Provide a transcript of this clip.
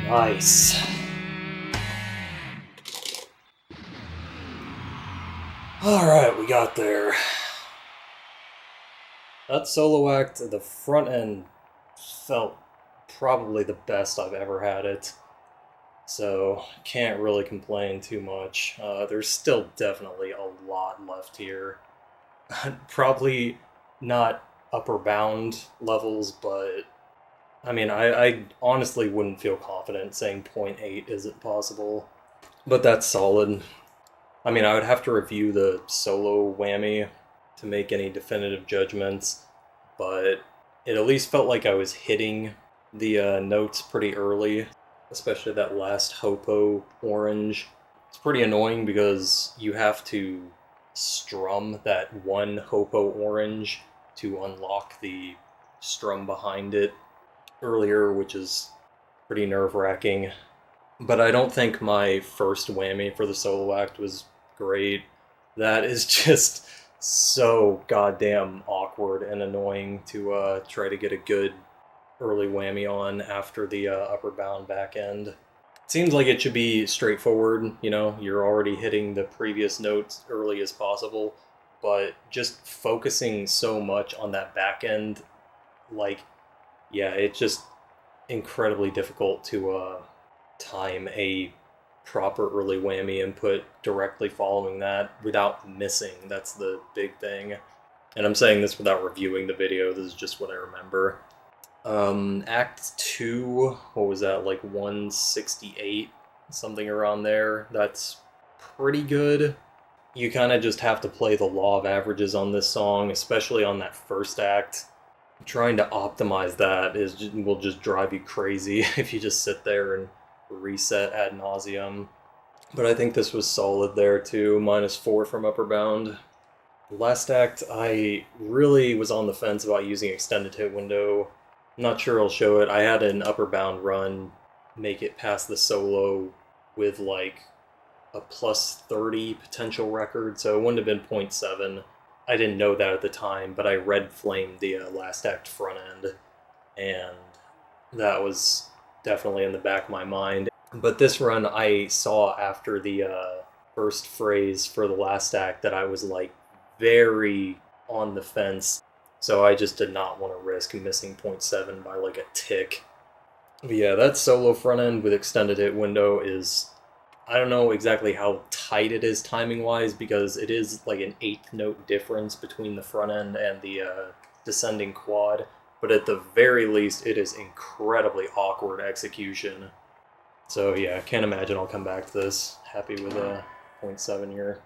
Nice. Alright, we got there. That solo act, the front end felt probably the best I've ever had it. So, can't really complain too much. There's still definitely a lot left here. Probably not upper bound levels, but I mean, I honestly wouldn't feel confident saying point 0.8 isn't possible. But that's solid. I mean, I would have to review the solo whammy to make any definitive judgments, but it at least felt like I was hitting the notes pretty early, especially that last Hopo orange. It's pretty annoying because you have to strum that one Hopo orange to unlock the strum behind it earlier, which is pretty nerve-wracking. But I don't think my first whammy for the solo act was great. That is just so goddamn awkward and annoying to try to get a good early whammy on after the upper bound back end. It seems like it should be straightforward, you know, you're already hitting the previous notes early as possible, but just focusing so much on that back end, like, yeah, it's just incredibly difficult to time a proper early whammy input directly following that without missing. That's the big thing. And I'm saying this without reviewing the video, this is just what I remember. Act 2, what was that, like 168, something around there. That's pretty good. You kind of just have to play the law of averages on this song, especially on that first act. Trying to optimize that will just drive you crazy if you just sit there and reset ad nauseum. But I think this was solid there too, -4 from upper bound. Last act, I really was on the fence about using extended hit window. I'm not sure I'll show it. I had an upper bound run make it past the solo with like a +30 potential record, so it wouldn't have been 0.7. I didn't know that at the time, but I red flamed the last act front end, and that was definitely in the back of my mind. But this run, I saw after the first phrase for the last act that I was like very on the fence, so I just did not want to risk missing 0.7 by like a tick. But yeah, that solo front end with extended hit window is, I don't know exactly how tight it is timing-wise, because it is like an 8th note difference between the front end and the descending quad, but at the very least, it is incredibly awkward execution. So yeah, I can't imagine I'll come back to this happy with a 0.7 here.